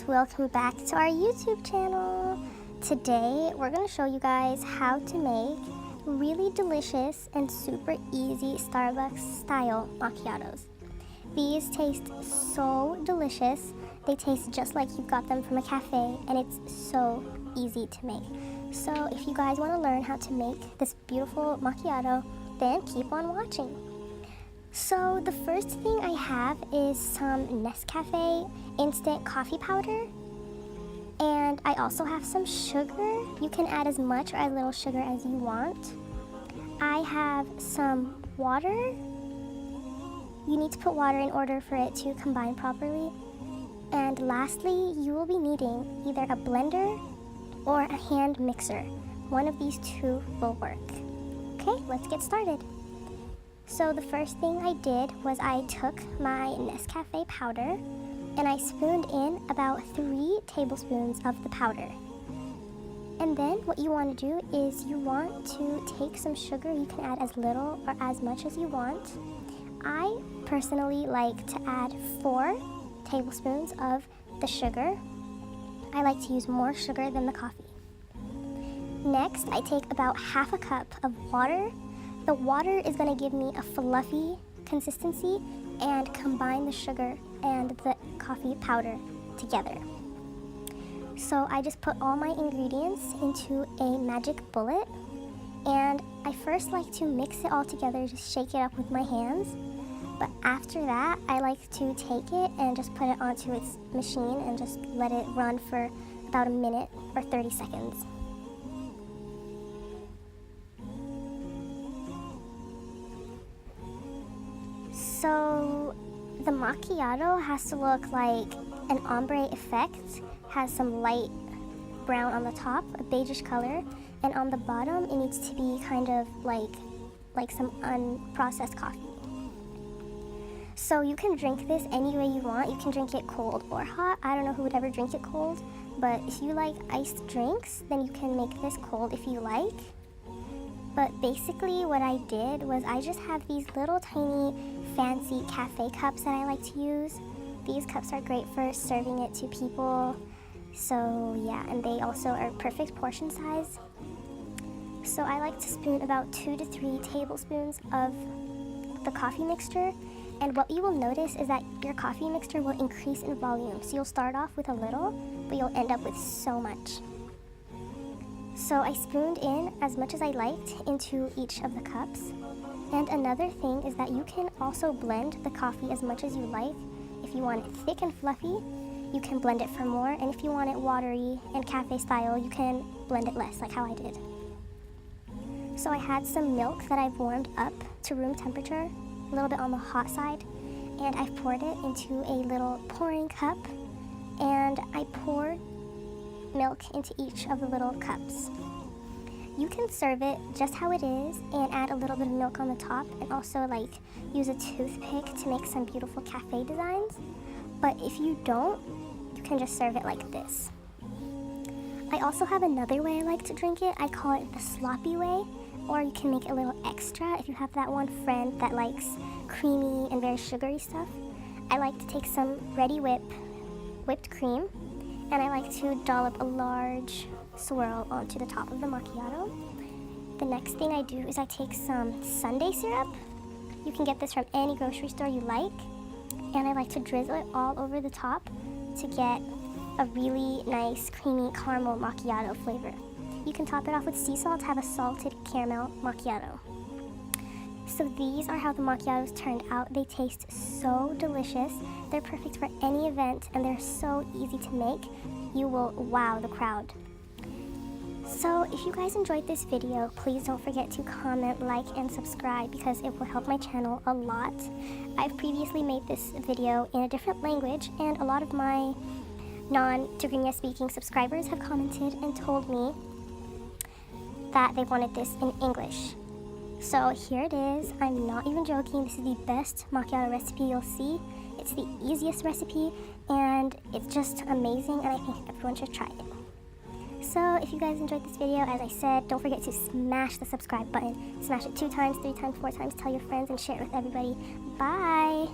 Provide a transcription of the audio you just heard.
guys, welcome back to our YouTube channel. Today we're going to show you guys how to make really delicious and super easy Starbucks style macchiatos. These taste so delicious. They taste just like you got them from a cafe, and it's so easy to make. So if you guys want to learn how to make this beautiful macchiato, then keep on watching. So the first thing I have is some Nescafe instant coffee powder, and I also have some sugar. You can add as much or as little sugar as you want. I have some water. You need to put water in order for it to combine properly. And lastly, you will be needing either a blender or a hand mixer. One of these two will work. Okay, let's get started. So the first thing I did was I took my Nescafe powder and I spooned in about 3 tablespoons of the powder. And then what you want to do is you want to take some sugar. You can add as little or as much as you want. I personally like to add 4 tablespoons of the sugar. I like to use more sugar than the coffee. Next, I take about half a cup of water. The water is going to give me a fluffy consistency and combine the sugar and the coffee powder together. So I just put all my ingredients into a magic bullet, and I first like to mix it all together, just shake it up with my hands. But after that, I like to take it and just put it onto its machine and just let it run for about a minute or 30 seconds. So the macchiato has to look like an ombre effect, has some light brown on the top, a beigeish color, and on the bottom it needs to be kind of like some unprocessed coffee. So you can drink this any way you want. You can drink it cold or hot. I don't know who would ever drink it cold, but if you like iced drinks, then you can make this cold if you like. But basically what I did was I just have these little tiny fancy cafe cups that I like to use. These cups are great for serving it to people. So yeah, and they also are perfect portion size. So I like to spoon about 2 to 3 tablespoons of the coffee mixture. And what you will notice is that your coffee mixture will increase in volume. So you'll start off with a little, but you'll end up with so much. So I spooned in as much as I liked into each of the cups. And another thing is that you can also blend the coffee as much as you like. If you want it thick and fluffy, you can blend it for more. And if you want it watery and cafe style, you can blend it less, like how I did. So I had some milk that I've warmed up to room temperature, a little bit on the hot side, and I've poured it into a little pouring cup, and I poured milk into each of the little cups. You can serve it just how it is and add a little bit of milk on the top, and also use a toothpick to make some beautiful cafe designs. But if you don't, you can just serve it like this. I also have another way I like to drink it. I call it the sloppy way, or you can make it a little extra if you have that one friend that likes creamy and very sugary stuff. I like to take some ready whipped cream, and I like to dollop a large swirl onto the top of the macchiato. The next thing I do is I take some sundae syrup. You can get this from any grocery store you like, and I like to drizzle it all over the top to get a really nice creamy caramel macchiato flavor. You can top it off with sea salt to have a salted caramel macchiato. So these are how the macchiatos turned out. They taste so delicious. They're perfect for any event, and they're so easy to make. You will wow the crowd. So if you guys enjoyed this video, please don't forget to comment, like, and subscribe because it will help my channel a lot. I've previously made this video in a different language, and a lot of my non-Tigrinya speaking subscribers have commented and told me that they wanted this in English. So here it is. I'm not even joking. This is the best macchiato recipe you'll see. It's the easiest recipe, and it's just amazing, and I think everyone should try it. So if you guys enjoyed this video, as I said, don't forget to smash the subscribe button. Smash it 2 times, 3 times, 4 times. Tell your friends and share it with everybody. Bye!